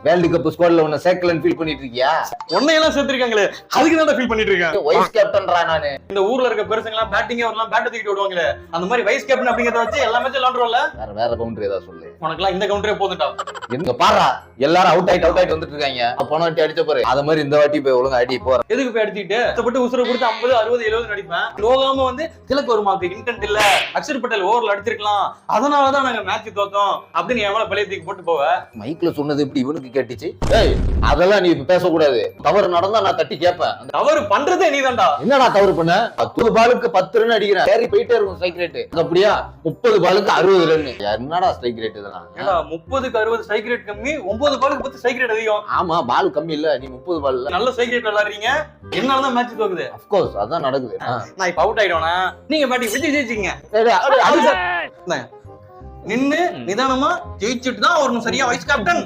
World cup ஸ்குவாட்ல உன்ன சேர்க்கலன்னு feel பண்ணிட்டு இருக்கியா? உன்னையெல்லாம் சேர்த்திருக்காங்களே அதுக்கு தான் ஃபீல் பண்ணிட்டு இருக்கேன். வைஸ் கேப்டன்ரா நானு. இந்த ஊர்ல இருக்க பெருசுங்க எல்லாம் பேட்டிங்கே வரலாம், பேட் தூக்கிட்டு விடுவாங்களே, அந்த மாதிரி வைஸ் கேப்டன் அப்படிங்கறத வச்சு எல்லா மேட்சும் விளையாடுறோம்ல. வேற கவுண்டர் ஏதாவது சொல்லு. உனக்குலாம் இந்த கவுண்டரே போதும்டா. எங்க பாறா எல்லாரும் அவுட் ஆயிட்டு வந்துட்டு இருக்காங்க. போன வாட்டி அடிச்ச பாரு, அத மாதிரி இந்த வாட்டி போய் ஒழுங்கா அடி போற. எதுக்கு போய் அடிச்சுட்டு கஷ்டப்பட்டு உசுர கொடுத்து 50 60 70 அடிப்பேன். லோகாம வந்து திலக் வருமாக்கு இன்டென்ட் இல்ல, அக்ஷர் பட்டேல் ஓவர்ல அடிச்சிருக்கலாம், அதனாலதான் நாங்க மேட்ச் தோத்தோம் அப்படின்னு எவ்வளவு பழைய தூக்கி போட்டு போவ. மைக்ல சொன்னது இப்படி இவனுக்கு கேட்டுச்சு. ஏய் அதெல்லாம் நீ பேசக்கூடாது. தவறு நடந்தா நான் தட்டி கேட்பேன். தவறு பண்றதே நீதான்டா. என்னடா தவறு பண்ண? 10 பாலுக்கு 10 ரன் அடிக்கிறேன், சரி போயிட்டே இருக்கும் ஸ்ட்ரைக் ரேட். அப்படியா 30 பாலுக்கு 60 ரன். என்னடா ஸ்ட்ரைக் ரேட் இதெல்லாம்? 30க்கு 60 ஸ்ட்ரைக் ரேட் கம்மி, 9 பாலுக்கு 10 ஸ்ட்ரைக் ரேட் அதிகம். ஆமா பால் கம்மி இல்ல, நீ 30 பால் நல்ல ஸ்ட்ரைக் ரேட் விளையாடுறீங்க, என்னாலதான் மேட்ச் தோக்குது. ஆஃப் கோர்ஸ் அதான் நடக்குது. நான் இப்ப அவுட் ஆயிடுவேனா, நீங்க பேட்டிங் விட்டு ஜெயிச்சிங்க. நின்னு நிதானமா ஜெயிச்சுட்டு தான் வரணும். சரியா வைஸ் கேப்டன்?